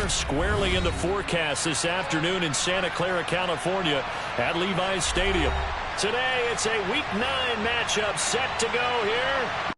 weather squarely in the forecast this afternoon in Santa Clara, California at Levi's Stadium. Today, it's a Week 9 matchup set to go here.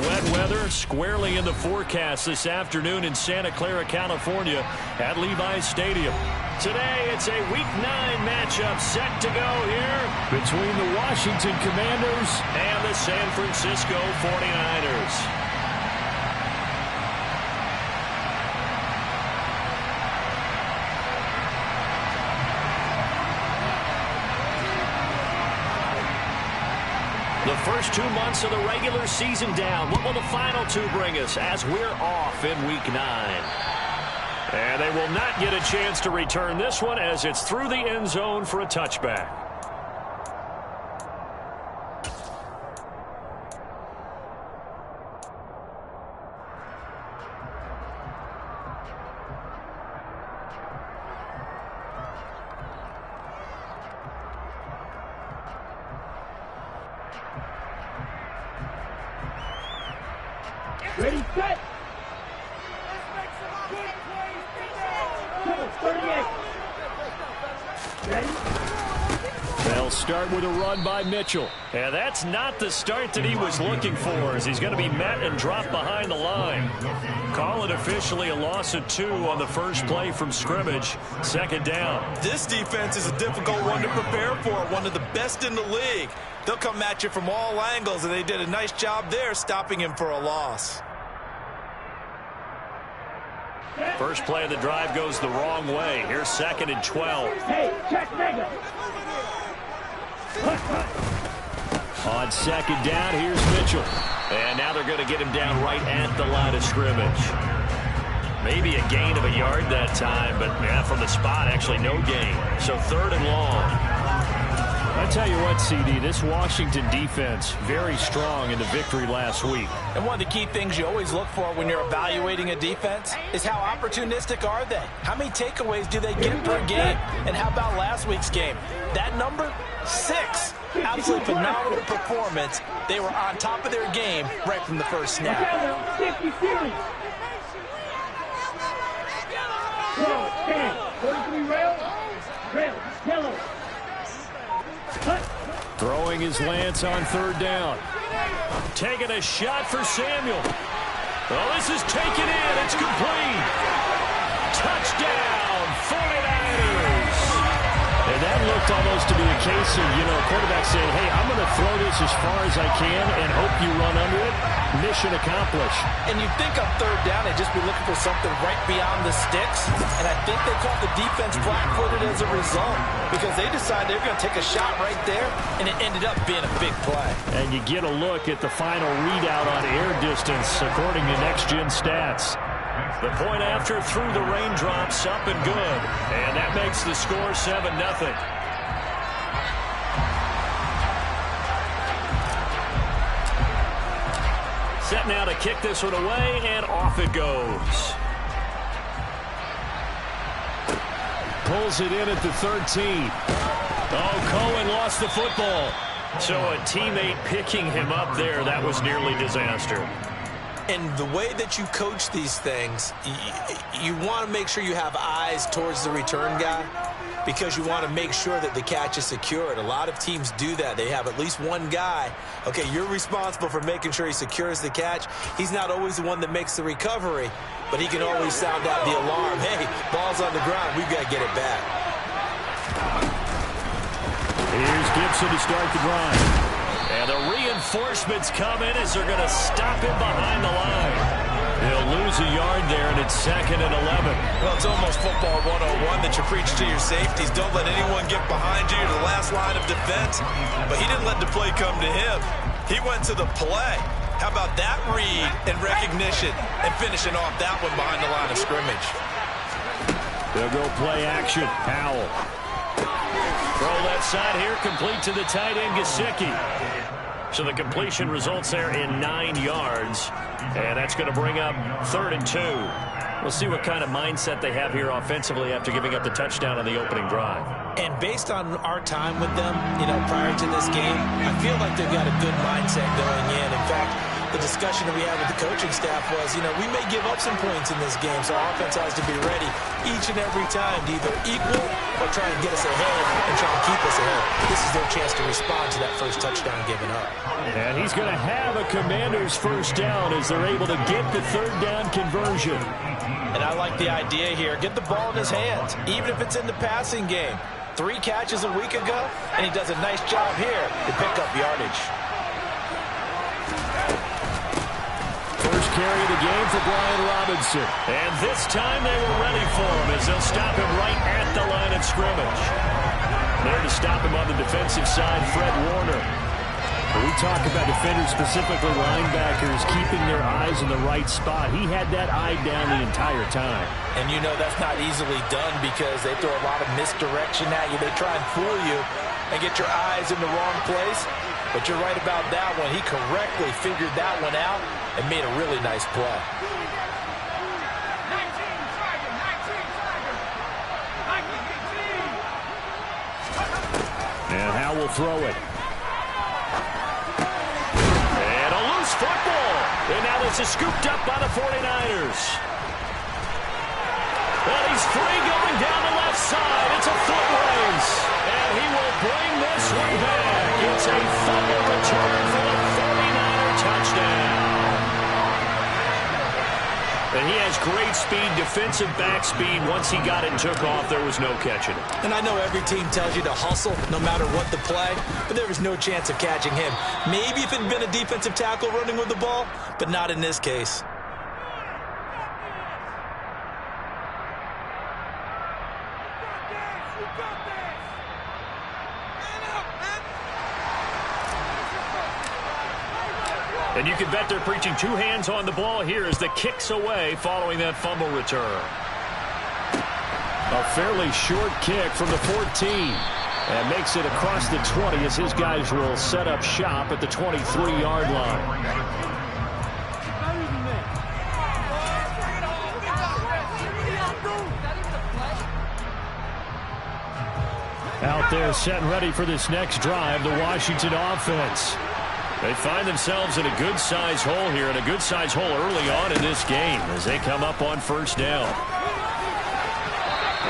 Wet weather squarely in the forecast this afternoon in Santa Clara, California at Levi's Stadium. Today, it's a Week 9 matchup set to go here between the Washington Commanders and the San Francisco 49ers. The first 2 months of the regular season down. What will the final 2 bring us as we're off in Week 9? And they will not get a chance to return this one as it's through the end zone for a touchback. Ready, set. 38. Ready. They'll start with a run by Mitchell. And that's not the start that he was looking for, as he's going to be met and dropped behind the line. Call it officially a loss of 2 on the first play from scrimmage. Second down. This defense is a difficult one to prepare for, one of the best in the league. They'll come at you from all angles, and they did a nice job there stopping him for a loss. First play of the drive goes the wrong way. Here's 2nd and 12. Hey, check nigga. On 2nd down, here's Mitchell. And now they're going to get him down right at the line of scrimmage. Maybe a gain of a yard that time, but yeah, from the spot, actually no gain. So 3rd and long. I tell you what, CD, this Washington defense, very strong in the victory last week. And one of the key things you always look for when you're evaluating a defense is how opportunistic are they? How many takeaways do they get per game? And how about last week's game? That number, 6. Absolutely phenomenal performance. They were on top of their game right from the first snap. Throwing his Lance on 3rd down. Taking a shot for Samuel. Oh, this is taken in. It's complete. Touchdown, 49ers. And that looked almost to be a case of, quarterback saying, hey, I'm going to throw this as far as I can and hope you run under it. Mission accomplished. And you'd think on 3rd down they'd just be looking for something right beyond the sticks. And I think they caught the defense flat-footed as a result because they decided they were going to take a shot right there, and it ended up being a big play. And you get a look at the final readout on air distance according to next-gen stats. The point after through the raindrops, up and good. And that makes the score 7-0. Set now to kick this one away, and off it goes. Pulls it in at the 13. Oh, Cohen lost the football. So a teammate picking him up there, that was nearly disaster. And the way that you coach these things, you want to make sure you have eyes towards the return guy because you want to make sure that the catch is secured. A lot of teams do that. They have at least one guy. Okay, you're responsible for making sure he secures the catch. He's not always the one that makes the recovery, but he can always sound out the alarm. Hey, ball's on the ground. We've got to get it back. Here's Gibson to start the drive. And the reinforcements come in as they're going to stop him behind the line. He'll lose a yard there, and it's 2nd and 11. Well, it's almost football 101 that you preach to your safeties. Don't let anyone get behind you to the last line of defense. But he didn't let the play come to him. He went to the play. How about that read and recognition and finishing off that one behind the line of scrimmage? They'll go play action. Howell. Throw left side here, complete to the tight end, Gesicki. So the completion results there in 9 yards. And that's going to bring up 3rd and 2. We'll see what kind of mindset they have here offensively after giving up the touchdown on the opening drive. And based on our time with them, prior to this game, I feel like they've got a good mindset going in. In fact, the discussion that we had with the coaching staff was, we may give up some points in this game, so our offense has to be ready each and every time to either equal or try and get us ahead and try and keep us ahead. This is their chance to respond to that first touchdown given up. And he's going to have a Commander's first down as they're able to get the 3rd down conversion. And I like the idea here. Get the ball in his hands, even if it's in the passing game. 3 catches a week ago, and he does a nice job here to pick up yardage. First carry of the game for Brian Robinson. And this time they were ready for him as they'll stop him right at the line of scrimmage. There to stop him on the defensive side, Fred Warner. We talk about defenders, specifically linebackers, keeping their eyes in the right spot. He had that eye down the entire time. And that's not easily done because they throw a lot of misdirection at you. They try and fool you and get your eyes in the wrong place. But you're right about that one. He correctly figured that one out and made a really nice play. And Howell will throw it. And a loose football. And now the This is scooped up by the 49ers. And he's free going down the left side. It's a foot race. And he will bring this one back. It's a fumble return for the 49er touchdown. And he has great speed, defensive back speed. Once he got it and took off, there was no catching it. And I know every team tells you to hustle no matter what the play, but there was no chance of catching him. Maybe if it had been a defensive tackle running with the ball, but not in this case. And you can bet they're preaching two hands on the ball here as the kick's away following that fumble return. A fairly short kick from the 14. And makes it across the 20 as his guys will set up shop at the 23-yard line. Out there set and ready for this next drive, the Washington offense. They find themselves in a good-sized hole here, and a good-sized hole early on in this game as they come up on first down.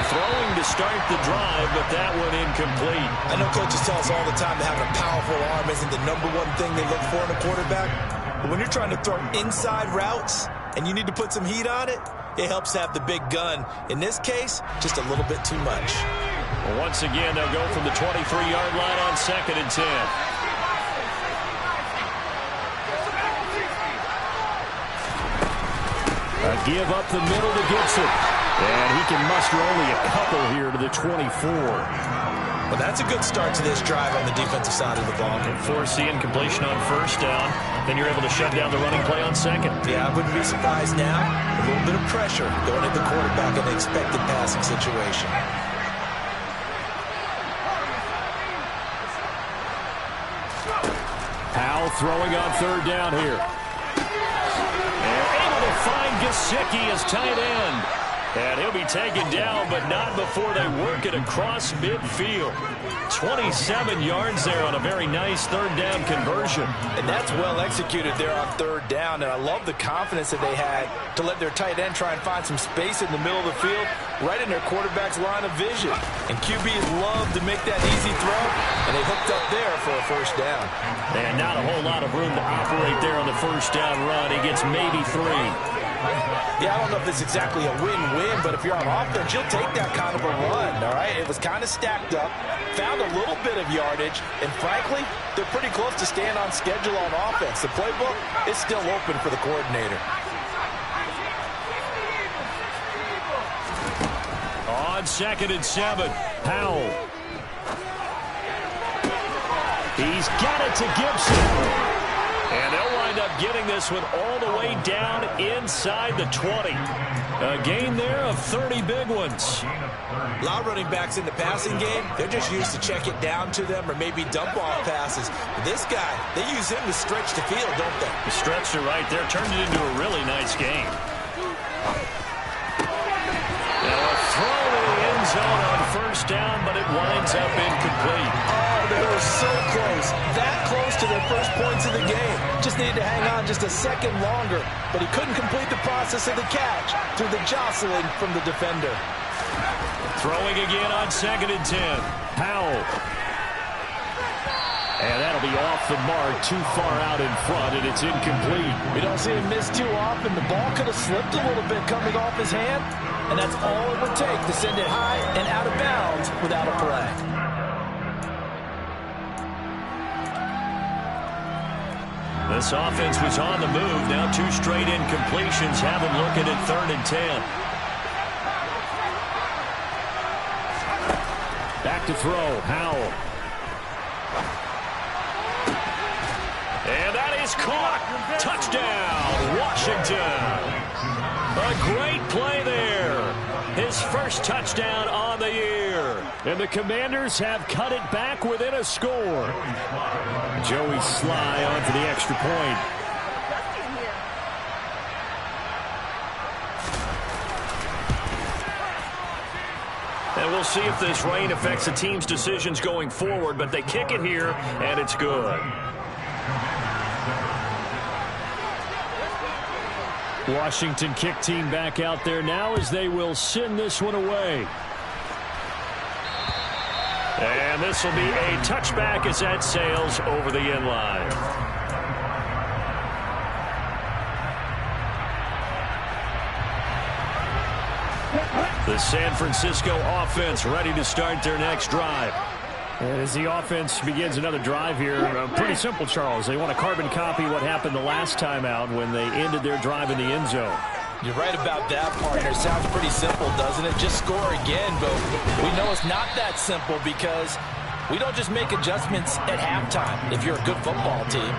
Throwing to start the drive, but that one incomplete. I know coaches tell us all the time that having a powerful arm isn't the #1 thing they look for in a quarterback. But when you're trying to throw inside routes and you need to put some heat on it, it helps to have the big gun. In this case, just a little bit too much. Well, once again, they'll go from the 23-yard line on 2nd and 10. A give up the middle to Gibson. And he can muster only a couple here to the 24. Well, that's a good start to this drive on the defensive side of the ball. And force the incompletion on first down. Then you're able to shut down the running play on second. Yeah, I wouldn't be surprised now. A little bit of pressure going at the quarterback in an expected passing situation. Powell throwing on 3rd down here. Find Gesicki as tight end. And he'll be taken down, but not before they work it across midfield. 27 yards there on a very nice 3rd down conversion. And that's well executed there on 3rd down. And I love the confidence that they had to let their tight end try and find some space in the middle of the field, right in their quarterback's line of vision. And QBs love to make that easy throw, and they hooked up there for a first down. And not a whole lot of room to operate there on the first down run. He gets maybe 3. Yeah, I don't know if it's exactly a win-win, but if you're on offense, you'll take that kind of a run, all right? It was kind of stacked up, found a little bit of yardage, and frankly, they're pretty close to staying on schedule on offense. The playbook is still open for the coordinator. On 2nd and 7, Powell. He's got it to Gibson. And they'll wind up getting this one all the way down inside the 20. A gain there of 30 big ones. A lot of running backs in the passing game, they're just used to check it down to them or maybe dump off passes. But this guy, they use him to stretch the field, don't they? He stretched it right there, turned it into a really nice game. Now a throw in the end zone on first down, but it winds up incomplete. Oh, they were so close. That close to their first points of the game. Just needed to hang on just a second longer, but he couldn't complete the process of the catch through the jostling from the defender. Throwing again on 2nd and 10. Powell. And that'll be off the mark, too far out in front, and it's incomplete. We don't see him miss too often. The ball could have slipped a little bit coming off his hand, and that's all it would take to send it high and out of bounds without a flag. This offense was on the move. Now 2 straight incompletions. Have him looking at 3rd and 10. Back to throw. Howell. And that is caught. Touchdown, Washington. A great play there. His first touchdown on the year. And the Commanders have cut it back within a score. Joey Sly on for the extra point. And we'll see if this rain affects the team's decisions going forward, but they kick it here, and it's good. Washington kick team back out there now as they will send this one away. And this will be a touchback as that sails over the end line. The San Francisco offense ready to start their next drive. And as the offense begins another drive here, pretty simple, Charles. They want to carbon copy what happened the last time out when they ended their drive in the end zone. You're right about that, partner. It sounds pretty simple, doesn't it? Just score again, but we know it's not that simple because we don't just make adjustments at halftime if you're a good football team.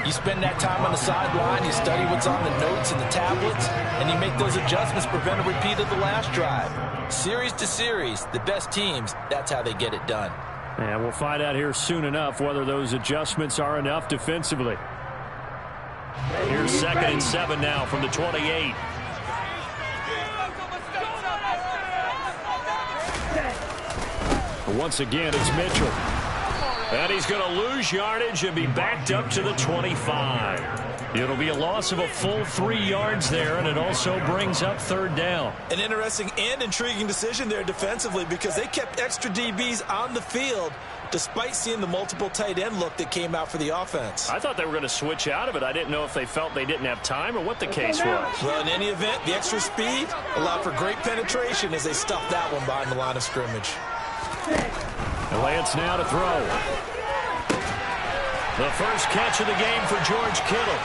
You spend that time on the sideline, you study what's on the notes and the tablets, and you make those adjustments to prevent a repeat of the last drive. Series to series, the best teams, that's how they get it done. And we'll find out here soon enough whether those adjustments are enough defensively. Here's 2nd and 7 now from the 28. Once again, it's Mitchell. And he's going to lose yardage and be backed up to the 25. It'll be a loss of a full 3 yards there, and it also brings up 3rd down. An interesting and intriguing decision there defensively because they kept extra DBs on the field despite seeing the multiple tight end look that came out for the offense. I thought they were going to switch out of it. I didn't know if they felt they didn't have time or what the case was. Well, in any event, the extra speed allowed for great penetration as they stuffed that one behind the line of scrimmage. And Lance now to throw. The first catch of the game for George Kittle.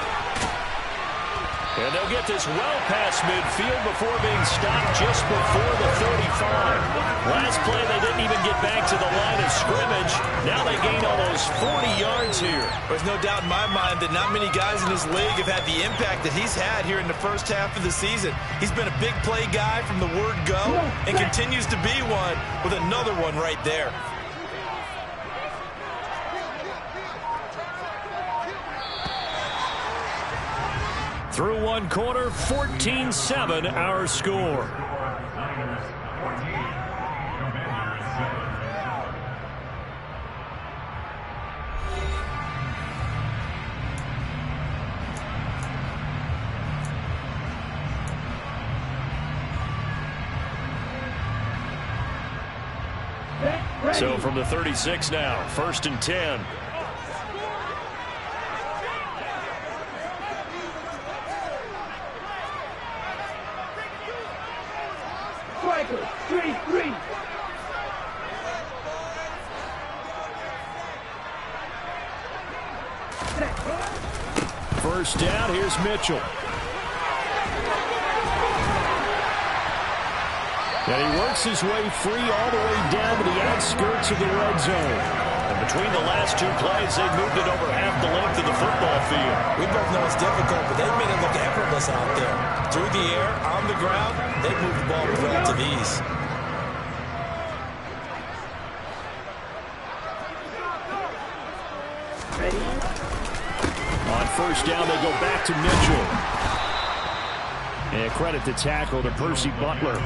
And they'll get this well past midfield before being stopped just before the 35. Last play, they didn't even get back to the line of scrimmage. Now they gain almost 40 yards here. There's no doubt in my mind that not many guys in this league have had the impact that he's had here in the first half of the season. He's been a big play guy from the word go and continues to be one with another one right there. Through one quarter, 14-7 our score. So from the 36 now, 1st and 10. First down, here's Mitchell. And he works his way free all the way down to the outskirts of the red zone. And between the last 2 plays, they've moved it over half the length of the football field. We both know it's difficult, but they've made it look effortless out there. Through the air, on the ground, they've moved the ball with relative ease. On first down, they go back to Mitchell. And credit the tackle to Percy Butler.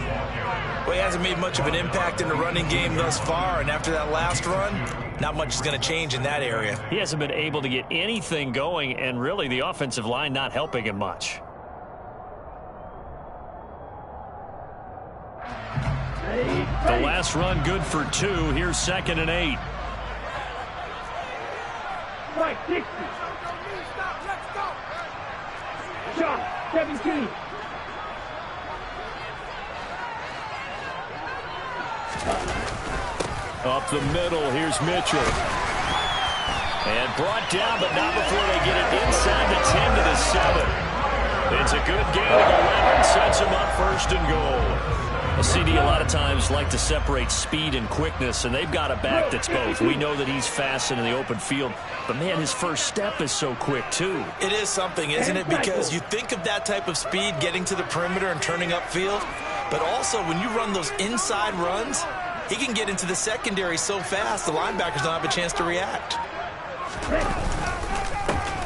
Well, he hasn't made much of an impact in the running game thus far, and after that last run, not much is going to change in that area. He hasn't been able to get anything going, and really the offensive line not helping him much. The last run good for 2. Here's 2nd and 8. Right, 60. Shot, 17. Up the middle, here's Mitchell. And brought down, but not before they get it inside the 10 to the 7. It's a good gain of 11, sets him up 1st and goal. A CD a lot of times like to separate speed and quickness, and they've got a back that's both. We know that he's fast and in the open field, but man, his first step is so quick too. It is something, isn't it? Because you think of that type of speed getting to the perimeter and turning upfield, but also when you run those inside runs, he can get into the secondary so fast the linebackers don't have a chance to react.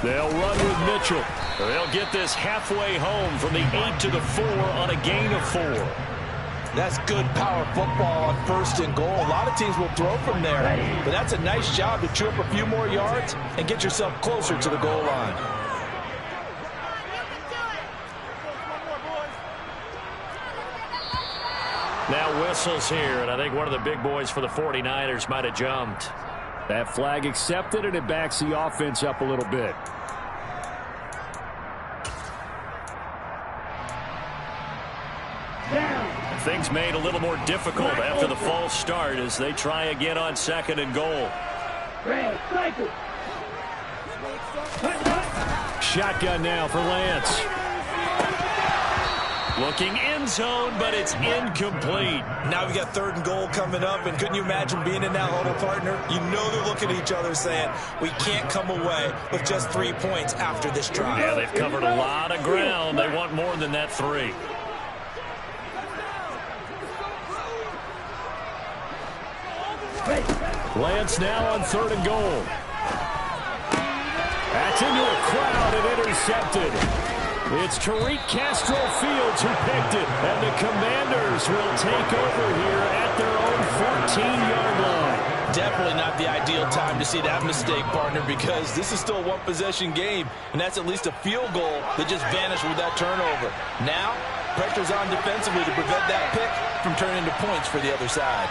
They'll run with Mitchell. They'll get this halfway home from the 8 to the 4 on a gain of 4. That's good power football on 1st and goal. A lot of teams will throw from there, but that's a nice job to chew up a few more yards and get yourself closer to the goal line. Now whistles here, and I think one of the big boys for the 49ers might have jumped. That flag accepted, and it backs the offense up a little bit. Things made a little more difficult after the false start as they try again on 2nd and goal. Shotgun now for Lance. Looking end zone, but it's incomplete. Now we got 3rd and goal coming up, and couldn't you imagine being in that huddle, partner? You know they're looking at each other saying, we can't come away with just 3 points after this drive. Yeah, they've covered a lot of ground. They want more than that 3. Lance now on 3rd and goal. That's into a crowd and intercepted. It's Tariq Castro Fields who picked it, and the Commanders will take over here at their own 14-yard line. Definitely not the ideal time to see that mistake, partner, because this is still a one-possession game, and that's at least a field goal that just vanished with that turnover. Now, pressure's on defensively to prevent that pick from turning into points for the other side.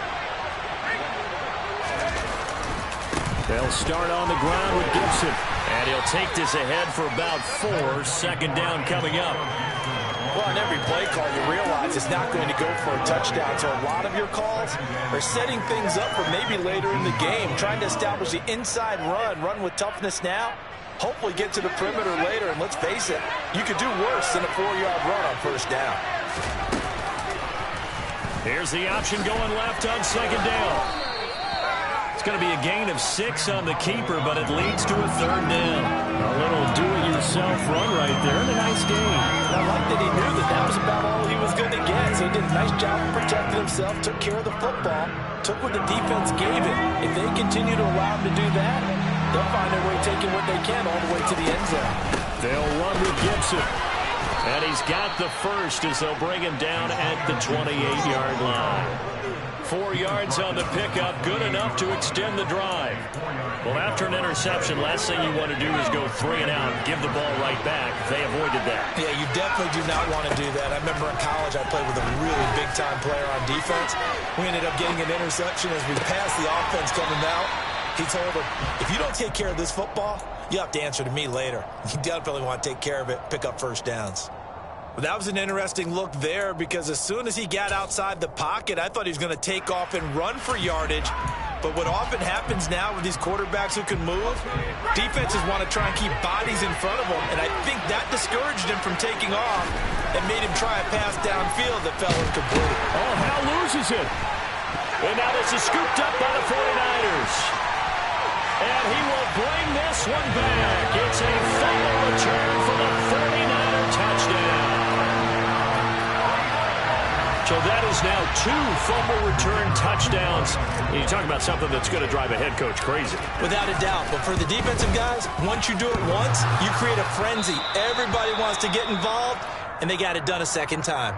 They'll start on the ground with Gibson. And he'll take this ahead for about 4. 2nd down coming up. Well, on every play call, you realize it's not going to go for a touchdown. So a lot of your calls are setting things up for maybe later in the game, trying to establish the inside run with toughness now, hopefully get to the perimeter later. And let's face it, you could do worse than a 4-yard run on 1st down. Here's the option going left on 2nd down. It's going to be a gain of 6 on the keeper, but it leads to a 3rd down. A little do-it-yourself run right there, and a nice game. I like that he knew that was about all he was going to get, so he did a nice job of protecting himself, took care of the football, took what the defense gave him. If they continue to allow him to do that, they'll find their way taking what they can all the way to the end zone. They'll run with Gibson. And he's got the first as they'll bring him down at the 28-yard line. 4 yards on the pickup, good enough to extend the drive. Well, after an interception, last thing you want to do is go 3 and out and give the ball right back. They avoided that. Yeah, you definitely do not want to do that. I remember in college I played with a really big-time player on defense. We ended up getting an interception as we passed the offense coming out. He told him, if you don't take care of this football, you have to answer to me later. You definitely want to take care of it, pick up 1st downs. Well, that was an interesting look there because as soon as he got outside the pocket, I thought he was going to take off and run for yardage. But what often happens now with these quarterbacks who can move, defenses want to try and keep bodies in front of them, and I think that discouraged him from taking off and made him try a pass downfield that fell incomplete. Oh, Hal loses it. And now this is scooped up by the 49ers. And he will bring this one back. It's a fumble return for the 49er touchdown. So that is now 2 fumble return touchdowns. You talk about something that's going to drive a head coach crazy. Without a doubt. But for the defensive guys, once you do it once, you create a frenzy. Everybody wants to get involved, and they got it done a 2nd time.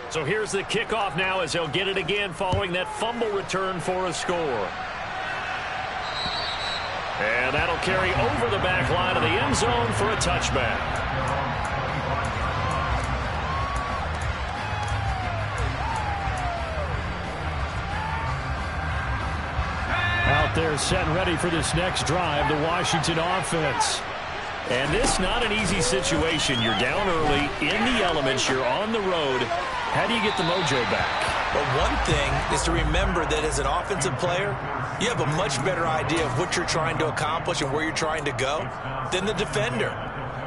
So here's the kickoff now as they'll get it again following that fumble return for a score. And that'll carry over the back line of the end zone for a touchback. Out there set and ready for this next drive, the Washington offense. And this not an easy situation. You're down early, in the elements, you're on the road. How do you get the mojo back? But one thing is to remember that as an offensive player, you have a much better idea of what you're trying to accomplish and where you're trying to go than the defender.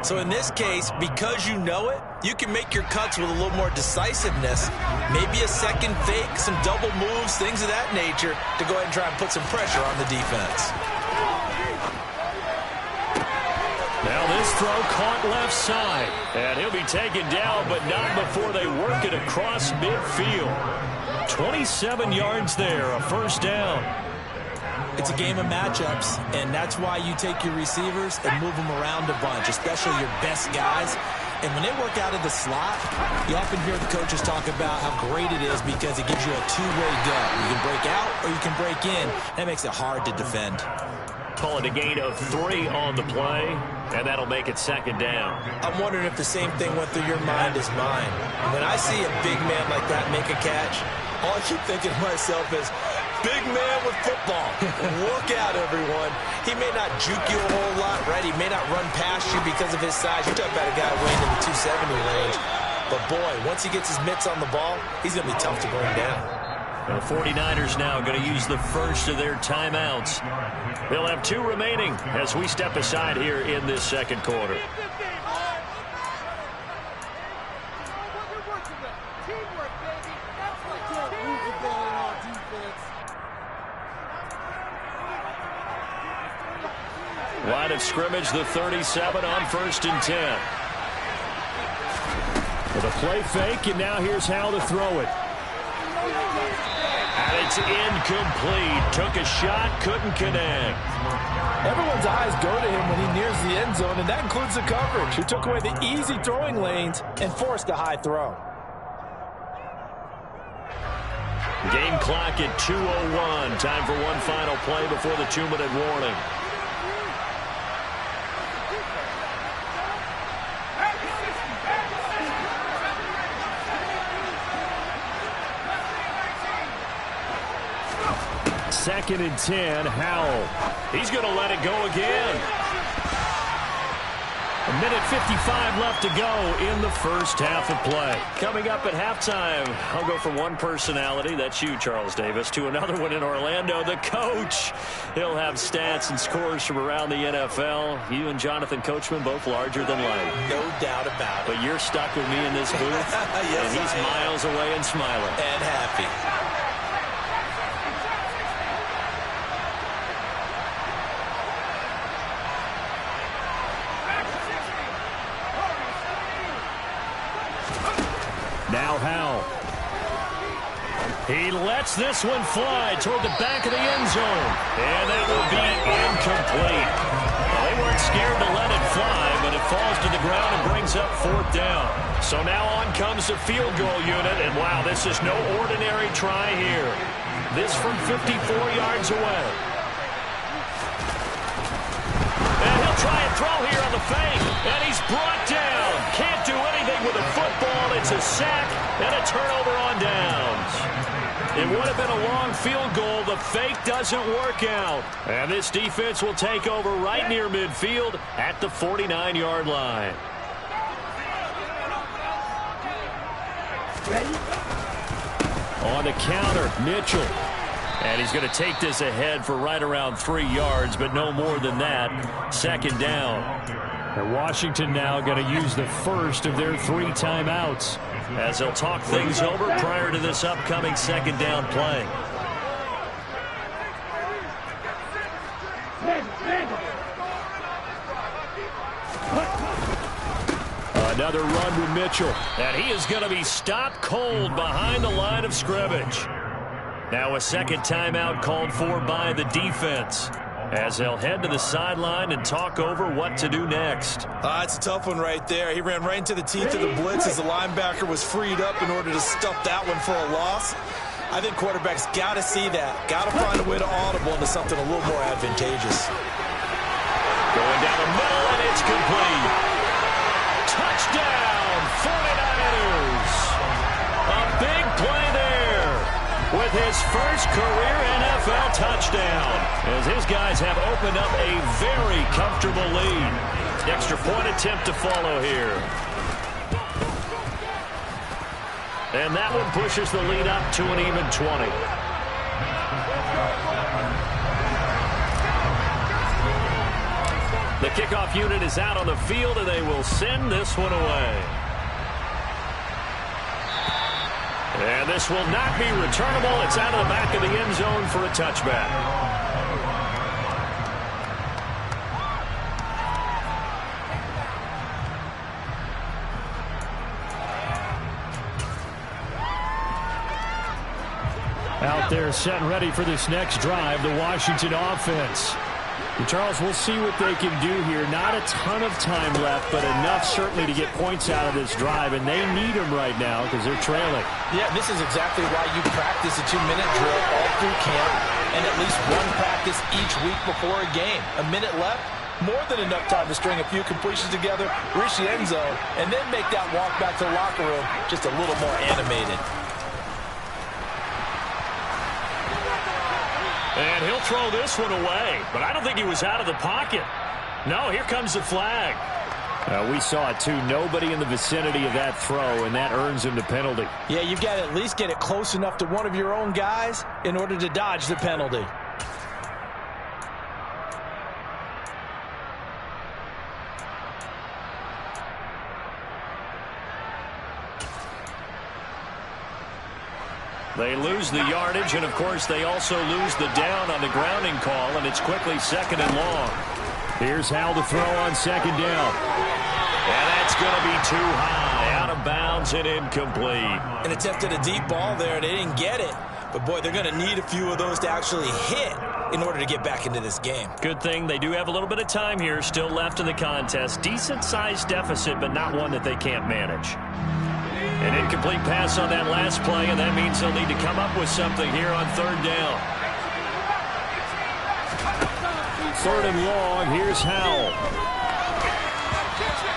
So in this case, because you know it, you can make your cuts with a little more decisiveness, maybe a second fake, some double moves, things of that nature, to go ahead and try and put some pressure on the defense. Now this throw caught left side. And he'll be taken down, but not before they work it across midfield. 27 yards there, a 1st down. It's a game of matchups, and that's why you take your receivers and move them around a bunch, especially your best guys. And when they work out of the slot, you often hear the coaches talk about how great it is because it gives you a two-way go. You can break out or you can break in. That makes it hard to defend. Call it a gain of 3 on the play, and that'll make it second down. I'm wondering if the same thing went through your mind as mine. When I see a big man like that make a catch, all I keep thinking to myself is, big man with football. Look out, everyone. He may not juke you a whole lot, right? He may not run past you because of his size. You're talking about a guy weighing in the 270 range. But, boy, once he gets his mitts on the ball, he's going to be tough to bring down. The 49ers now going to use the first of their timeouts. They'll have 2 remaining as we step aside here in this second quarter. Line of scrimmage, the 37 on 1st and 10. With a play fake, and now here's how to throw it. And it's incomplete. Took a shot, couldn't connect. Everyone's eyes go to him when he nears the end zone, and that includes the coverage, who took away the easy throwing lanes and forced a high throw. Game clock at 2:01. Time for one final play before the 2-minute warning. Second and 10, Howell. He's going to let it go again. 1:55 left to go in the first half of play. Coming up at halftime, I'll go from one personality, that's you, Charles Davis, to another one in Orlando, the coach. He'll have stats and scores from around the NFL. You and Jonathan Coachman both larger than life. No doubt about it. But you're stuck with me in this booth, yes, and he's miles away and smiling. And happy. Now Howell. He lets this one fly toward the back of the end zone. And that will be incomplete. Well, they weren't scared to let it fly, but it falls to the ground and brings up 4th down. So now on comes the field goal unit, and wow, this is no ordinary try here. This from 54 yards away. And he'll try and throw here on the fake, and he's brought down. Can't do anything with a football. It's a sack and a turnover on downs. It would have been a long field goal. The fake doesn't work out. And this defense will take over right near midfield at the 49-yard line. On the counter, Mitchell. And he's going to take this ahead for right around 3 yards, but no more than that. Second down. And Washington now going to use the first of their 3 timeouts, as they'll talk things over prior to this upcoming second down play. Another run with Mitchell. And he is going to be stopped cold behind the line of scrimmage. Now a second timeout called for by the defense, as they'll head to the sideline and talk over what to do next. It's a tough one right there. He ran right into the teeth of the blitz as the linebacker was freed up in order to stuff that one for a loss. I think quarterbacks got to see that. Got to find a way to audible into something a little more advantageous. Going down the middle, and it's complete. Touchdown, 49ers. A big play there with his first career NFL touchdown, as his guys have opened up a very comfortable lead. Extra point attempt to follow here. And that one pushes the lead up to an even 20. The kickoff unit is out on the field, and they will send this one away. And this will not be returnable. It's out of the back of the end zone for a touchback. Out there set and ready for this next drive, the Washington offense. And Charles, we'll see what they can do here. Not a ton of time left, but enough certainly to get points out of this drive, and they need them right now because they're trailing. Yeah, this is exactly why you practice a 2-minute drill all through camp. and at least one practice each week before a game. A minute left, more than enough time to string a few completions together, reach the end zone, and then make that walk back to the locker room just a little more animated. And he'll throw this one away, but I don't think he was out of the pocket. No, here comes the flag. We saw it too. Nobody in the vicinity of that throw, and that earns him the penalty. Yeah, you've got to at least get it close enough to one of your own guys in order to dodge the penalty. They lose the yardage, and, of course, they also lose the down on the grounding call, and it's quickly second and long. Here's Howell to throw on second down. And that's going to be too high, out of bounds and incomplete. And attempted a deep ball there. They didn't get it. But, boy, they're going to need a few of those to actually hit in order to get back into this game. Good thing they do have a little bit of time here still left in the contest. Decent-sized deficit, but not one that they can't manage. An incomplete pass on that last play, and that means they'll need to come up with something here on third down. Third and long, here's Howell.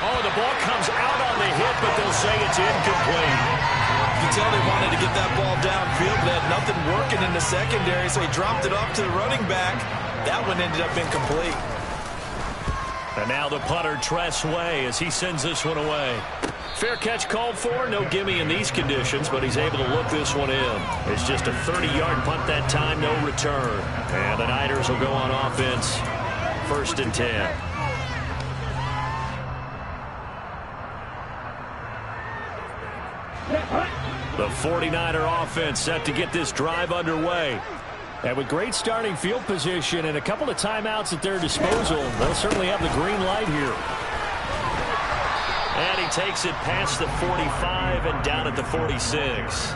Oh, the ball comes out on the hit, but they'll say it's incomplete. You can tell they wanted to get that ball downfield, but had nothing working in the secondary, so he dropped it off to the running back. That one ended up incomplete. And now the punter, Tress Way, as he sends this one away. Fair catch called for. No gimme in these conditions, but he's able to look this one in. It's just a 30-yard punt that time, no return. And the Niners will go on offense. First and 10. The 49er offense set to get this drive underway. And with great starting field position and a couple of timeouts at their disposal, they'll certainly have the green light here. And he takes it past the 45 and down at the 46.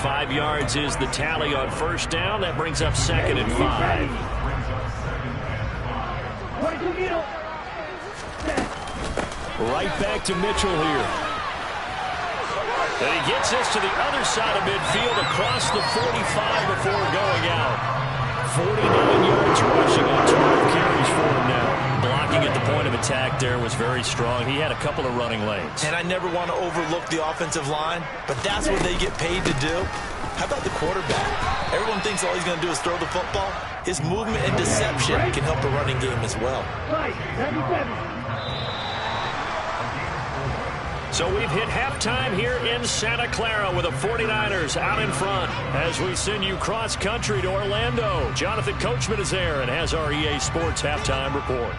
5 yards is the tally on first down. That brings up second and 5. Right back to Mitchell here. And he gets this to the other side of midfield across the 45 before going out. 49 yards rushing on 12 carries for him now. Blocking at the point of attack there was very strong. He had a couple of running lanes. And I never want to overlook the offensive line, but that's what they get paid to do. How about the quarterback? Everyone thinks all he's going to do is throw the football. His movement and deception can help a running game as well. So we've hit halftime here in Santa Clara with the 49ers out in front. As we send you cross-country to Orlando, Jonathan Coachman is there and has our EA Sports halftime report.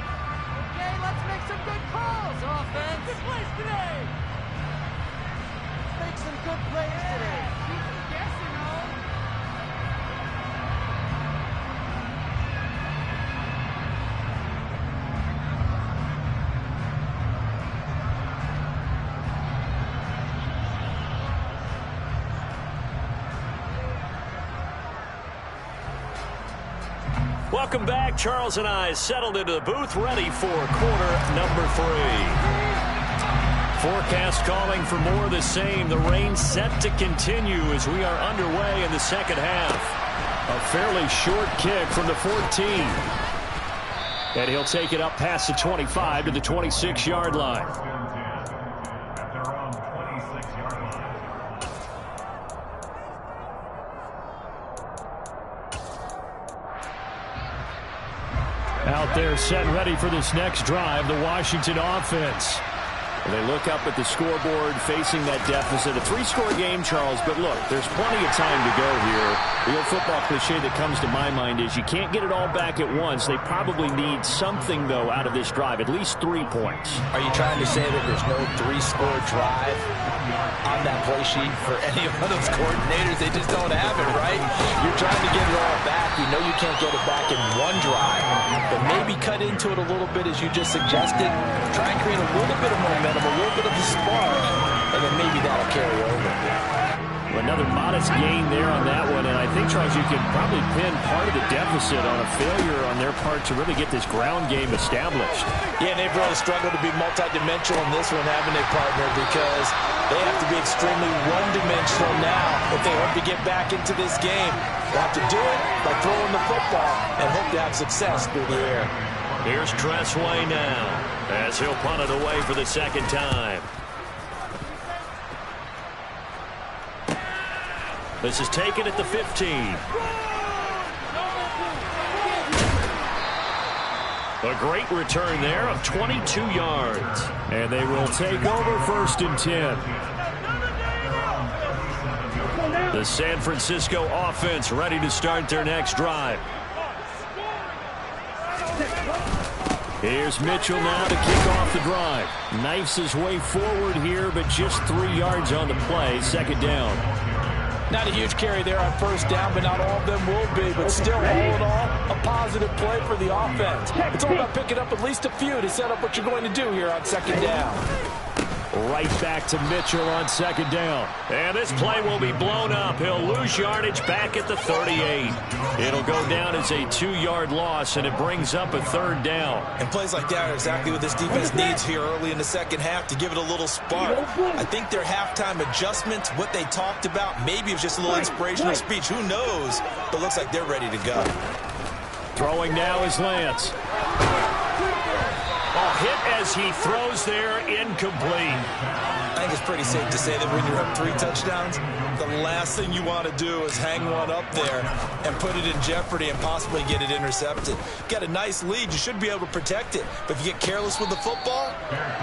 Okay, let's make some good calls, offense. Good plays today. Let's make some good plays today. Yes or no? Welcome back. Charles and I settled into the booth, ready for quarter number 3. Forecast calling for more of the same. The rain set to continue as we are underway in the second half. A fairly short kick from the 14. And he'll take it up past the 25 to the 26-yard line. Out there set ready for this next drive, the Washington offense. They look up at the scoreboard facing that deficit. A 3-score game, Charles, but look, there's plenty of time to go here. The old football cliche that comes to my mind is you can't get it all back at once. They probably need something, though, out of this drive, at least 3 points. Are you trying to say that there's no 3-score drive on that play sheet for any one of those coordinators? They just don't have it, right? You're trying to get it all back. You know you can't get it back in one drive, but maybe cut into it a little bit as you just suggested. Try and create a little bit of momentum, a little bit of a spark, and then maybe that'll carry over. Another modest gain there on that one, and I think, Charles, you can probably pin part of the deficit on a failure on their part to really get this ground game established. Yeah, and they've really struggled to be multidimensional in this one, haven't they, partner, because they have to be extremely one-dimensional now if they hope to get back into this game. They have to do it by throwing the football and hope to have success through the air. Here's Tressway now as he'll punt it away for the second time. This is taken at the 15. A great return there of 22 yards. And they will take over 1st and 10. The San Francisco offense ready to start their next drive. Here's Mitchell now to kick off the drive. Knifes his way forward here, but just 3 yards on the play. 2nd down. Not a huge carry there on 1st down, but not all of them will be. But still, all in all, a positive play for the offense. It's all about picking up at least a few to set up what you're going to do here on 2nd down. Right back to Mitchell on 2nd down. And this play will be blown up. He'll lose yardage back at the 38. It'll go down as a 2-yard loss, and it brings up a 3rd down. And plays like that are exactly what this defense needs here early in the second half to give it a little spark. I think their halftime adjustments, what they talked about, maybe it was just a little inspirational speech. Who knows? But it looks like they're ready to go. Throwing now is Lance. Hit as he throws there, incomplete. I think it's pretty safe to say that when you're up 3 touchdowns, the last thing you want to do is hang one up there and put it in jeopardy and possibly get it intercepted. Got a nice lead. You should be able to protect it. But if you get careless with the football,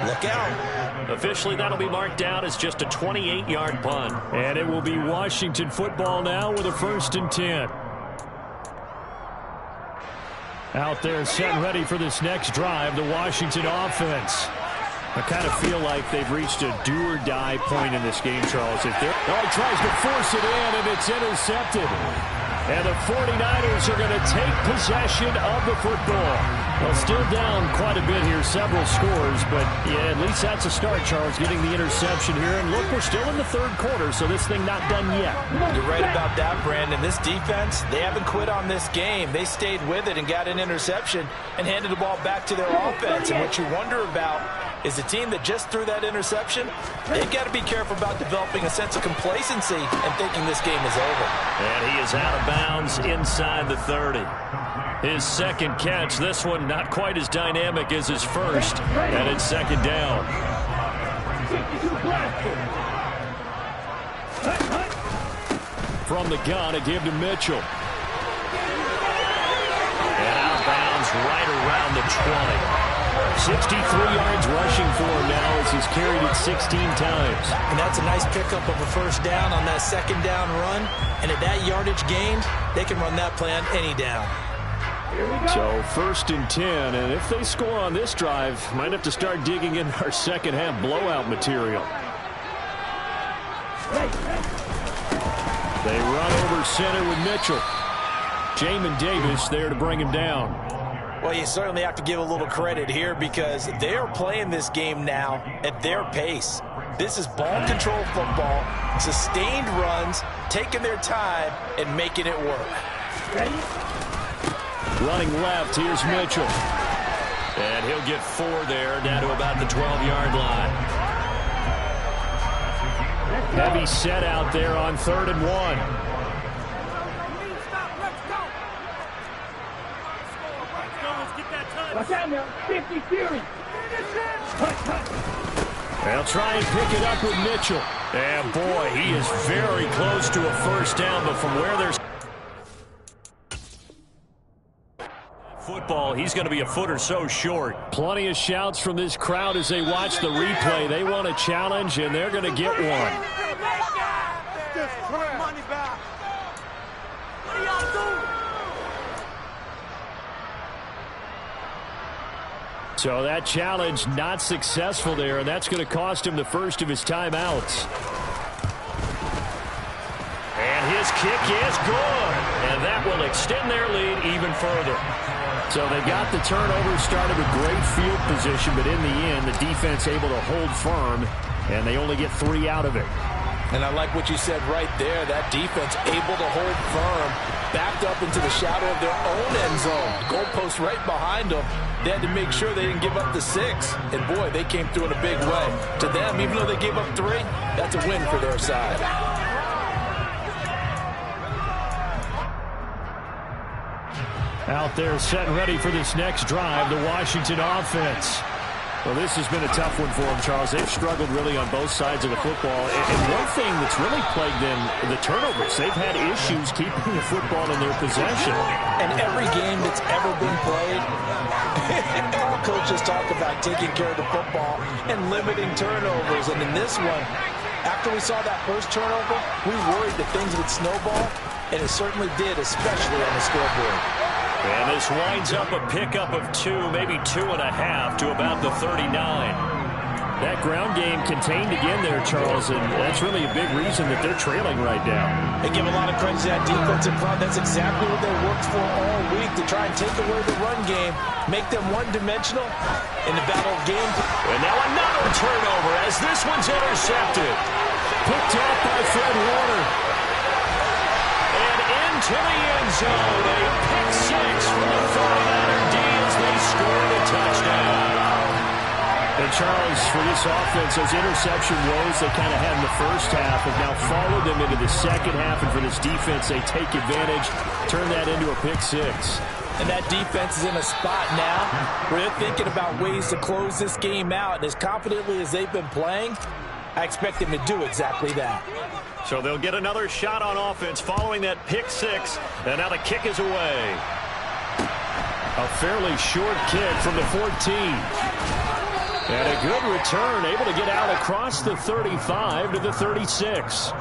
look out. Officially, that'll be marked down as just a 28-yard punt. And it will be Washington football now with a 1st and 10. Out there set ready for this next drive, the Washington offense. I kind of feel like they've reached a do-or-die point in this game, Charles. If they're, he tries to force it in, and it's intercepted. And the 49ers are going to take possession of the football. Well, still down quite a bit here, several scores, but yeah, at least that's a start, Charles, getting the interception here. And look, we're still in the 3rd quarter, so this thing not done yet. You're right about that, Brandon. This defense, they haven't quit on this game. They stayed with it and got an interception and handed the ball back to their offense. And what you wonder about is the team that just threw that interception, they've got to be careful about developing a sense of complacency and thinking this game is over. And he is out of bounds inside the 30. His 2nd catch, this one not quite as dynamic as his first, and it's 2nd down. From the gun, a give to Mitchell. And out of bounds right around the 20. 63 yards rushing for him now as he's carried it 16 times. And that's a nice pickup of a 1st down on that 2nd down run. And at that yardage gained, they can run that play on any down. So 1st and 10, and if they score on this drive, might have to start digging in our second half blowout material. They run over center with Mitchell. Jamin Davis there to bring him down. Well, you certainly have to give a little credit here because they are playing this game now at their pace. This is ball control football, sustained runs, taking their time, and making it work. Ready? Running left, here's Mitchell. And he'll get 4 there, down to about the 12-yard line. Heavy set out there on 3rd and 1. Watch out now. 50 Fury. They'll try and pick it up with Mitchell. And boy, he is very close to a 1st down, but from where there's football, he's going to be a foot or so short. Plenty of shouts from this crowd as they watch the replay. They want a challenge, and they're going to get one. Money back. What are y'all doing? So that challenge not successful there, and that's going to cost him the first of his timeouts. And his kick is good. And that will extend their lead even further. So they got the turnover, started with great field position, but in the end, the defense able to hold firm, and they only get 3 out of it. And I like what you said right there. That defense able to hold firm, backed up into the shadow of their own end zone. Goalpost right behind them. They had to make sure they didn't give up the 6. And, boy, they came through in a big way. To them, even though they gave up 3, that's a win for their side. Out there set and ready for this next drive, the Washington offense. Well, this has been a tough one for them, Charles. They've struggled really on both sides of the football. And one thing that's really plagued them, the turnovers. They've had issues keeping the football in their possession. And every game that's ever been played, all coaches talk about taking care of the football and limiting turnovers. And in this one, after we saw that first turnover, we worried that things would snowball, and it certainly did, especially on the scoreboard. And this winds up a pickup of 2, maybe 2.5 to about the 39. That ground game contained again there, Charles, and that's really a big reason that they're trailing right now. They give a lot of credit to that defensive front. That's exactly what they worked for all week, to try and take away the run game, make them one-dimensional in the battle of game. And now another turnover as this one's intercepted. Picked up by Fred Warner. To the end zone, a pick 6 from the 49er D as they score the touchdown. And Charles, for this offense, those interception woes they kind of had in the first half have now followed them into the second half, and for this defense, they take advantage, turn that into a pick 6. And that defense is in a spot now where they're thinking about ways to close this game out, and as confidently as they've been playing, I expect them to do exactly that. So they'll get another shot on offense following that pick 6. And now the kick is away. A fairly short kick from the 14. And a good return, able to get out across the 35 to the 36.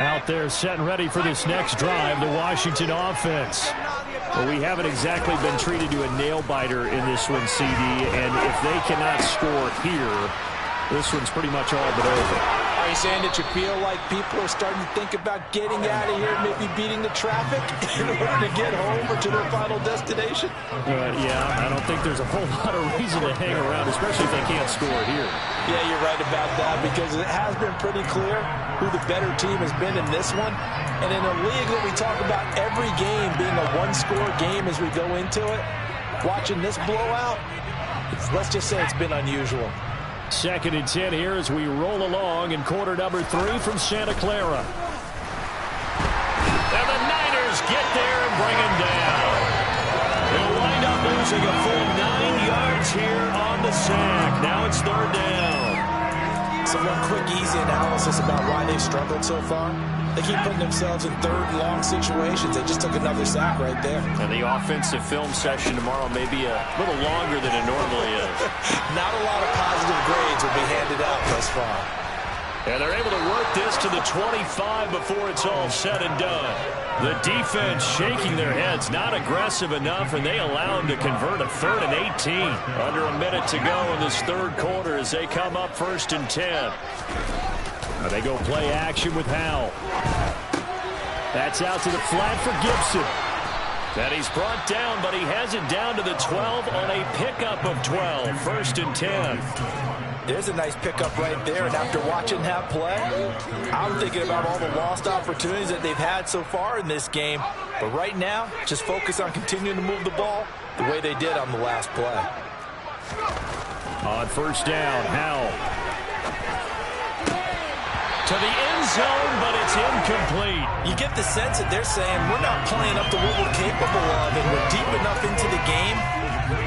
Out there set and ready for this next drive, the Washington offense. Well, we haven't exactly been treated to a nail-biter in this one, CD, and if they cannot score here, this one's pretty much all but over. Are you saying that you feel like people are starting to think about getting out of here, maybe beating the traffic in order to get home or to their final destination? Yeah, I don't think there's a whole lot of reason to hang around, especially if they can't score here. Yeah, you're right about that, because it has been pretty clear who the better team has been in this one. And in a league that we talk about every game being a one-score game as we go into it, watching this blowout, let's just say it's been unusual. 2nd and 10 here as we roll along in quarter number 3 from Santa Clara. And the Niners get there and bring him down. They'll wind up losing a full 9 yards here on the sack. Now it's 3rd down. So one quick, easy analysis about why they've struggled so far. They keep putting themselves in 3rd and long situations. They just took another sack right there. And the offensive film session tomorrow may be a little longer than it normally is. Not a lot of positive grades will be handed out thus far. And they're able to work this to the 25 before it's all said and done. The defense shaking their heads, not aggressive enough, and they allow them to convert a 3rd and 18. Under a minute to go in this 3rd quarter as they come up 1st and 10. Now they go play action with Howell. That's out to the flat for Gibson. And he's brought down, but he has it down to the 12 on a pickup of 12. 1st and 10. There's a nice pickup right there, and after watching that play, I'm thinking about all the lost opportunities that they've had so far in this game. But right now, just focus on continuing to move the ball the way they did on the last play. On 1st down, Howell. To the end zone, but it's incomplete. You get the sense that they're saying we're not playing up to what we're capable of, and we're deep enough into the game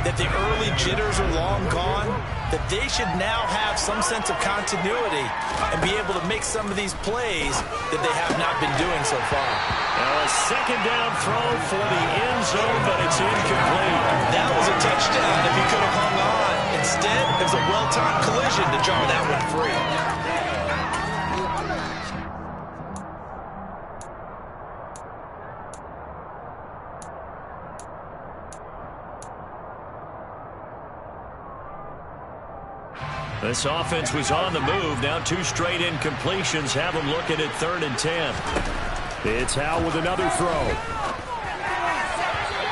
that the early jitters are long gone, that they should now have some sense of continuity and be able to make some of these plays that they have not been doing so far. Now a 2nd down throw for the end zone, but it's incomplete. That was a touchdown if he could have hung on. Instead, it was a well-timed collision to jar that one free. This offense was on the move. Now 2 straight incompletions have them looking at 3rd and 10. It's Howell with another throw.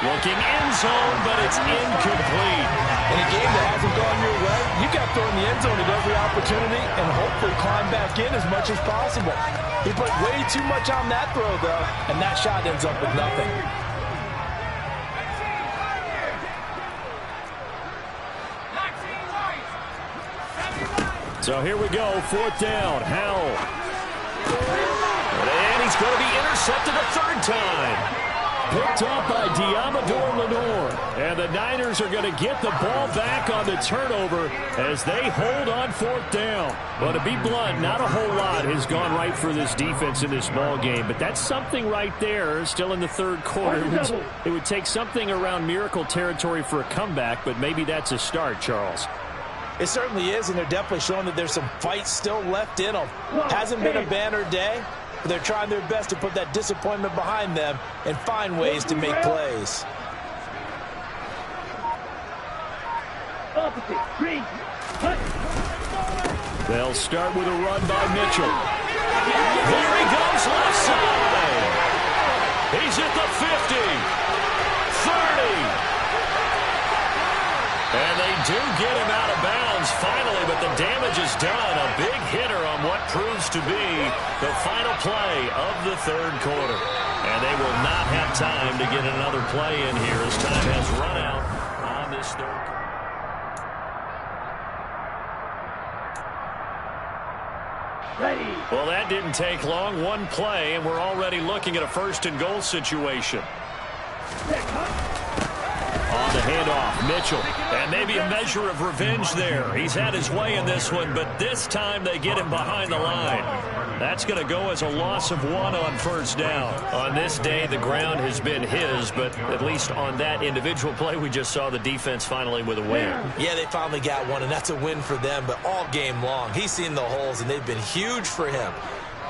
Looking end zone, but it's incomplete. In a game that hasn't gone your way, you got to throw in the end zone at every opportunity and hopefully climb back in as much as possible. He put way too much on that throw, though, and that shot ends up with nothing. So here we go, 4th down, Howell. And he's going to be intercepted a 3rd time. Picked off by Diamador Lenore. And the Niners are going to get the ball back on the turnover as they hold on 4th down. Well, to be blunt, not a whole lot has gone right for this defense in this ball game, but that's something right there still in the 3rd quarter. It would take something around miracle territory for a comeback, but maybe that's a start, Charles. It certainly is, and they're definitely showing that there's some fight still left in them. Hasn't been a banner day, but they're trying their best to put that disappointment behind them and find ways to make plays. They'll start with a run by Mitchell. There he goes, left side. He's at the 50, 30. And they do get him out of bounds finally, but the damage is done. A big hitter on what proves to be the final play of the 3rd quarter. And they will not have time to get another play in here as time has run out on this 3rd quarter. Well, that didn't take long. One play, and we're already looking at a 1st and goal situation. On the handoff, Mitchell. And maybe a measure of revenge there. He's had his way in this one, but this time they get him behind the line. That's going to go as a loss of 1 on 1st down. On this day, the ground has been his, but at least on that individual play, we just saw the defense finally with a win. Yeah, they finally got one, and that's a win for them, but all game long, he's seen the holes, and they've been huge for him.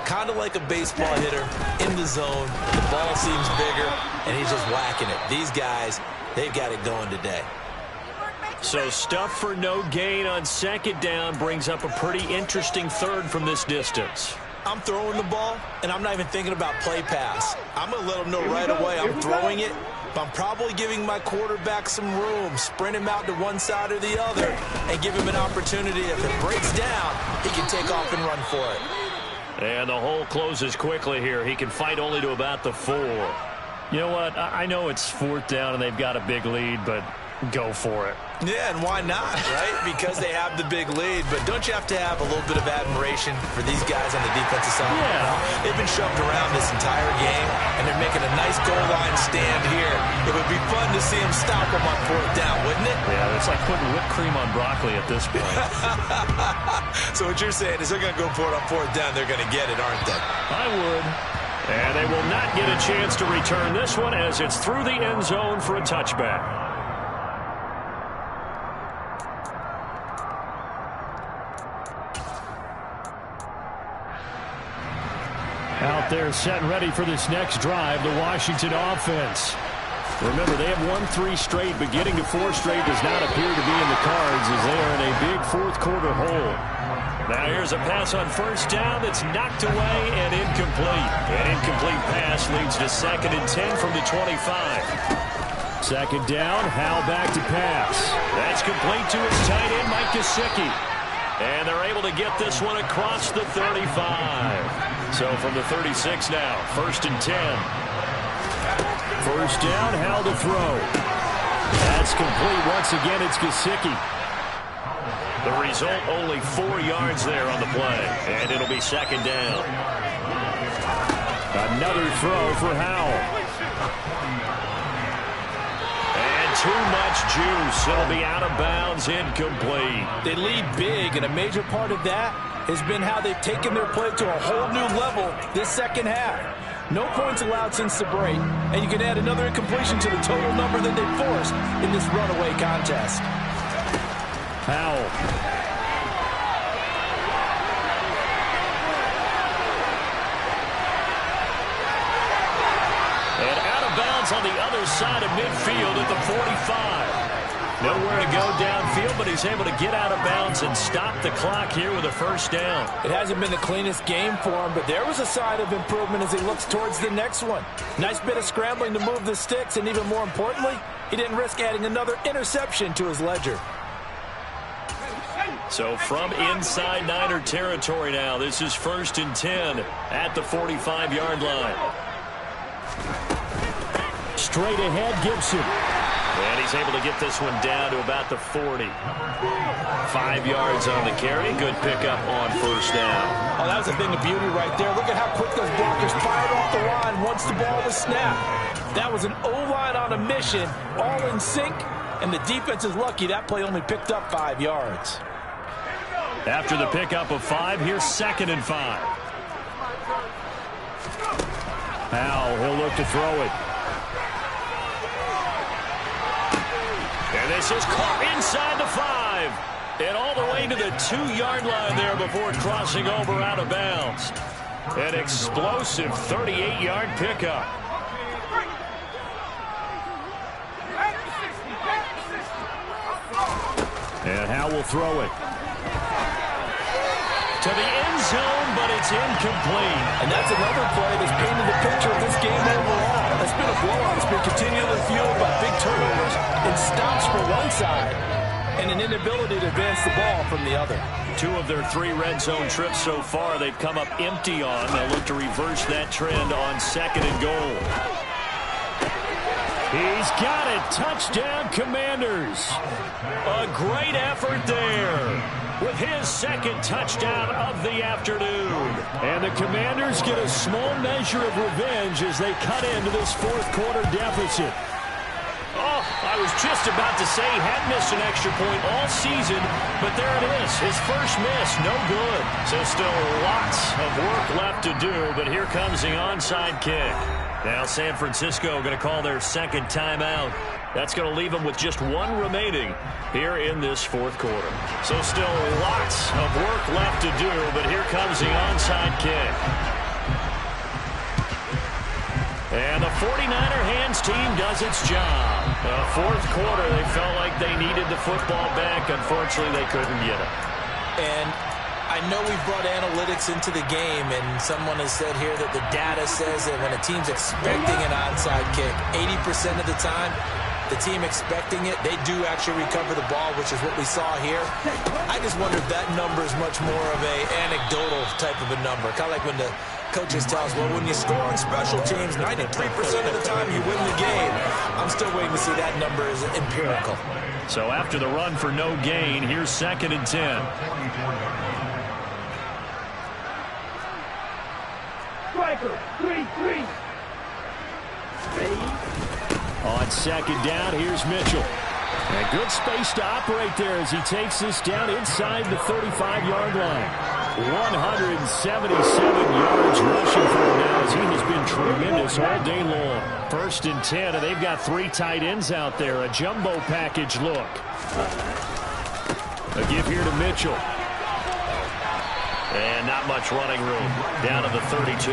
Kind of like a baseball hitter in the zone. The ball seems bigger, and he's just whacking it. These guys, they've got it going today. So stuff for no gain on 2nd down brings up a pretty interesting 3rd from this distance. I'm throwing the ball, and I'm not even thinking about play pass. I'm going to let them know right away I'm throwing it, but I'm probably giving my quarterback some room, sprint him out to one side or the other, and give him an opportunity. If it breaks down, he can take off and run for it. And the hole closes quickly here. He can fight only to about the 4. You know what? I know it's 4th down and they've got a big lead, but go for it. Yeah, and why not, right? Because they have the big lead. But don't you have to have a little bit of admiration for these guys on the defensive side? Yeah. They've been shoved around this entire game, and they're making a nice goal line stand here. It would be fun to see them stop them on 4th down, wouldn't it? Yeah, it's like putting whipped cream on broccoli at this point. So what you're saying is they're going to go for it on 4th down. They're going to get it, aren't they? I would. And they will not get a chance to return this one as it's through the end zone for a touchback. Out there set and ready for this next drive, the Washington offense. Remember, they have won 3 straight, but getting to 4 straight does not appear to be in the cards as they are in a big 4th quarter hole. Now here's a pass on 1st down that's knocked away and incomplete. An incomplete pass leads to 2nd and 10 from the 25. 2nd down, Howell back to pass. That's complete to his tight end, Mike Gesicki. And they're able to get this one across the 35. So from the 36 now, 1st and 10. 1st down, Howell to throw. That's complete. Once again, it's Gesicki. The result, only 4 yards there on the play. And it'll be 2nd down. Another throw for Howell. And too much juice. It'll be out of bounds, incomplete. They lead big, and a major part of that has been how they've taken their play to a whole new level this 2nd half. No points allowed since the break, and you can add another incompletion to the total number that they forced in this runaway contest. Howell. And out of bounds on the other side of midfield at the 45. Nowhere to go downfield, but he's able to get out of bounds and stop the clock here with a first down. It hasn't been the cleanest game for him, but there was a sign of improvement as he looks towards the next one. Nice bit of scrambling to move the sticks, and even more importantly, he didn't risk adding another interception to his ledger. So from inside Niner territory now, this is 1st and 10 at the 45-yard line. Straight ahead, Gibson. And he's able to get this one down to about the 40. 5 yards on the carry. Good pickup on first down. Oh, that was a thing of beauty right there. Look at how quick those blockers fired off the line once the ball was snapped. That was an O-line on a mission, all in sync, and the defense is lucky that play only picked up 5 yards. After the pickup of 5, here's 2nd and 5. Powell, he'll look to throw it. And this is caught inside the 5. And all the way to the 2-yard line there before crossing over out of bounds. An explosive 38-yard pickup. And Howe will throw it. To the end zone, but it's incomplete. And that's another play that's painted the picture of this game overall. It's been a blowout. It's been continually fueled by big turnovers and stops for one side and an inability to advance the ball from the other. 2 of their 3 red zone trips so far they've come up empty on. They'll look to reverse that trend on 2nd and goal. He's got it. Touchdown, Commanders. A great effort there with his 2nd touchdown of the afternoon. And the Commanders get a small measure of revenge as they cut into this 4th quarter deficit. Oh, I was just about to say he had missed an extra point all season, but there it is. His first miss, no good. So still lots of work left to do, but here comes the onside kick. Now San Francisco going to call their 2nd timeout. That's going to leave them with just 1 remaining here in this 4th quarter. So still lots of work left to do, but here comes the onside kick. And the 49er hands team does its job. The 4th quarter, they felt like they needed the football back. Unfortunately, they couldn't get it. And I know we've brought analytics into the game, and someone has said here that the data says that when a team's expecting an onside kick, 80% of the time, the team expecting it, they do actually recover the ball, which is what we saw here. I just wonder if that number is much more of a anecdotal type of a number. Kind of like when the coaches tell us, well, when you score on special teams, 93% of the time you win the game. I'm still waiting to see that number is empirical. So after the run for no gain, here's 2nd and 10. Striker, 3-3. On 2nd down, here's Mitchell. And good space to operate there as he takes this down inside the 35-yard line. 177 yards rushing for him now as he has been tremendous all day long. 1st and 10, and they've got 3 tight ends out there. A jumbo package look. A give here to Mitchell. And not much running room. Down to the 32.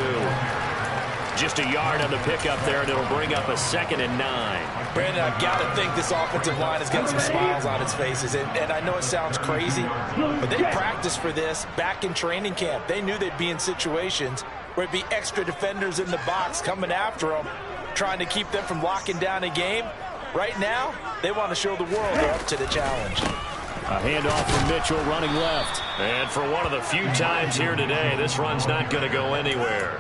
Just a yard on the pickup there, and it'll bring up a 2nd and 9. Brandon, I've got to think this offensive line has got some smiles on its faces. And I know it sounds crazy, but they practiced for this back in training camp. They knew they'd be in situations where it'd be extra defenders in the box coming after them, trying to keep them from locking down a game. Right now, they want to show the world they're up to the challenge. A handoff from Mitchell running left. And for one of the few times here today, this run's not going to go anywhere.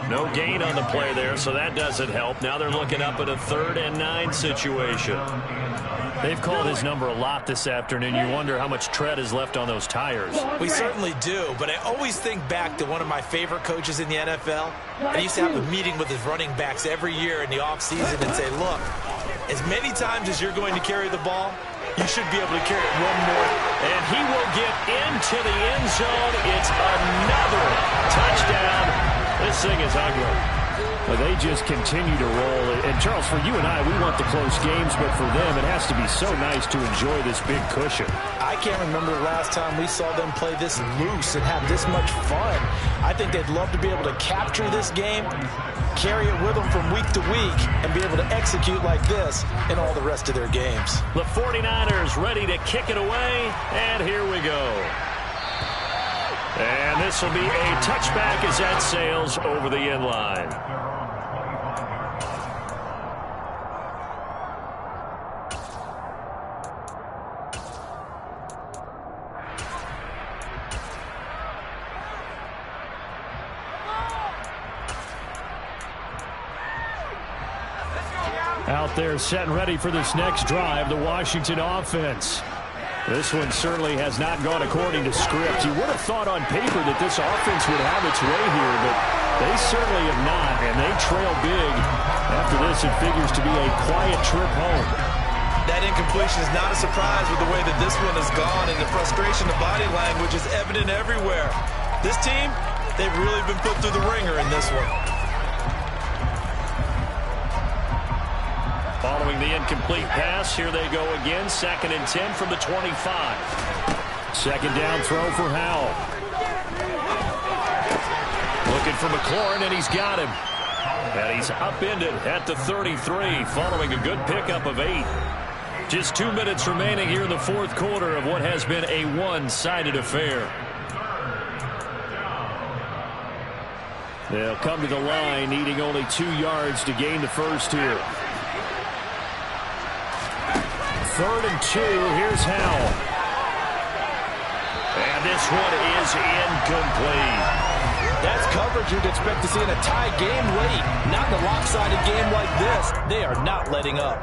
No gain on the play there, so that doesn't help. Now they're looking up at a 3rd and 9 situation. They've called his number a lot this afternoon. You wonder how much tread is left on those tires. We certainly do, but I always think back to one of my favorite coaches in the NFL. I used to have a meeting with his running backs every year in the offseason and say, look, as many times as you're going to carry the ball, you should be able to carry it one more. And he will get into the end zone. It's another touchdown. This thing is ugly. Well, they just continue to roll. And, Charles, for you and I, we want the close games, but for them, it has to be so nice to enjoy this big cushion. I can't remember the last time we saw them play this loose and have this much fun. I think they'd love to be able to capture this game, carry it with them from week to week, and be able to execute like this in all the rest of their games. The 49ers ready to kick it away, and here we go. And this will be a touchback as that sails over the end line. Out there set and ready for this next drive, the Washington offense. This one certainly has not gone according to script. You would have thought on paper that this offense would have its way here, but they certainly have not, and they trail big. After this, it figures to be a quiet trip home. That incompletion is not a surprise with the way that this one has gone, and the frustration, the body language is evident everywhere. This team, they've really been put through the ringer in this one. Following the incomplete pass, here they go again. 2nd and 10 from the 25. Second down throw for Howell. Looking for McLaurin, and he's got him. And he's upended at the 33, following a good pickup of 8. Just 2 minutes remaining here in the fourth quarter of what has been a one-sided affair. They'll come to the line, needing only 2 yards to gain the first here. 3rd and 2, here's Howell. And this one is incomplete. That's coverage you'd expect to see in a tie game late. Not in a lopsided game like this. They are not letting up.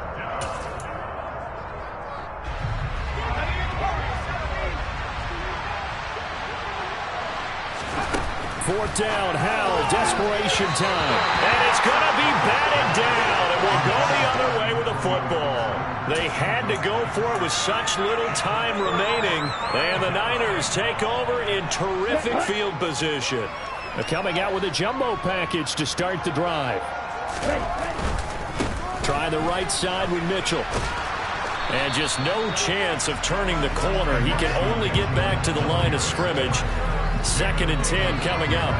Fourth down, Howell, desperation time. And it's going to be batted down. It will go the other way with a football. They had to go for it with such little time remaining. And the Niners take over in terrific field position. They're coming out with a jumbo package to start the drive. Try the right side with Mitchell. And just no chance of turning the corner. He can only get back to the line of scrimmage. 2nd and 10 coming up.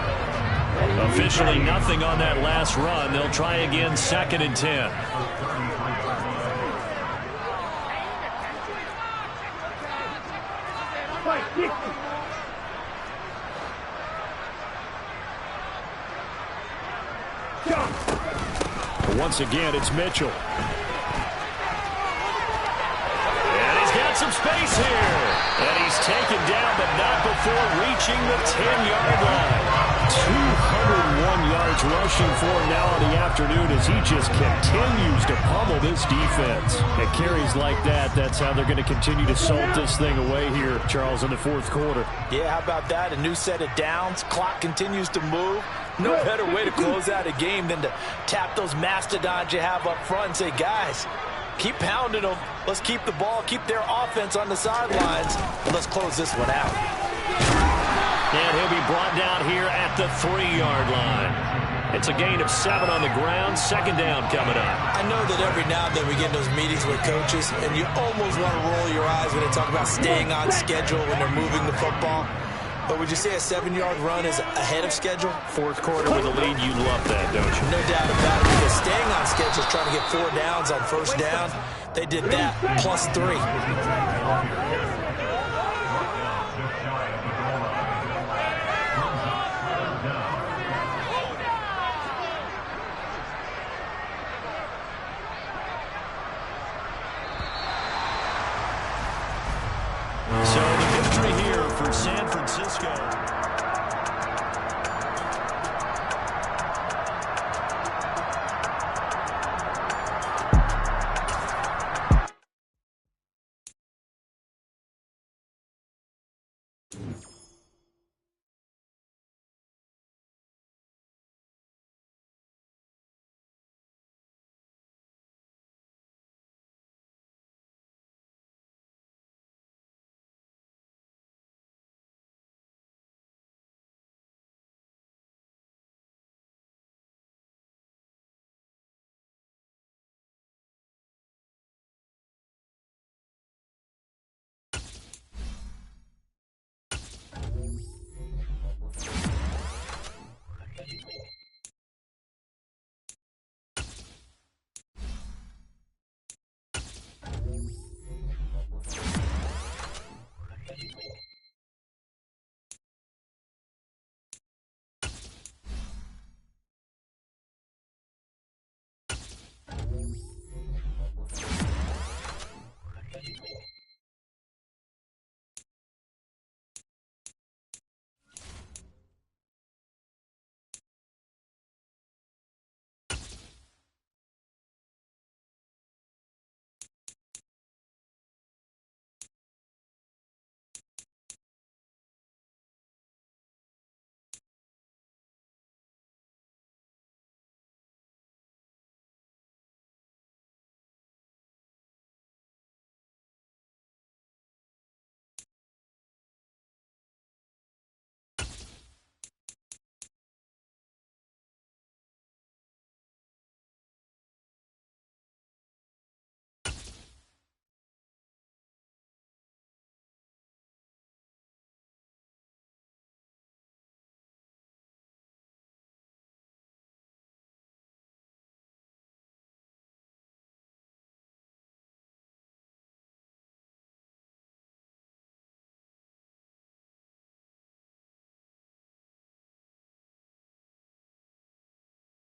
Officially nothing on that last run. They'll try again, 2nd and 10. Once again, it's Mitchell. And he's got some space here. And he's taken down, but not before reaching the 10-yard line. 201 yards rushing for him now on the afternoon as he just continues to pummel this defense. At carries like that, that's how they're going to continue to salt this thing away here, Charles, in the fourth quarter. Yeah, how about that? A new set of downs. Clock continues to move. No better way to close out a game than to tap those mastodons you have up front and say, guys, keep pounding them. Let's keep the ball, keep their offense on the sidelines, and let's close this one out. And he'll be brought down here at the 3-yard line. It's a gain of 7 on the ground. 2nd down coming up. I know that every now and then we get in those meetings with coaches, and you almost want to roll your eyes when they talk about staying on schedule when they're moving the football. But would you say a 7-yard run is ahead of schedule? Fourth quarter with a lead, you love that, don't you? No doubt about it. Because staying on schedule is trying to get 4 downs on first down. They did that, plus 3. So the victory here for San Francisco.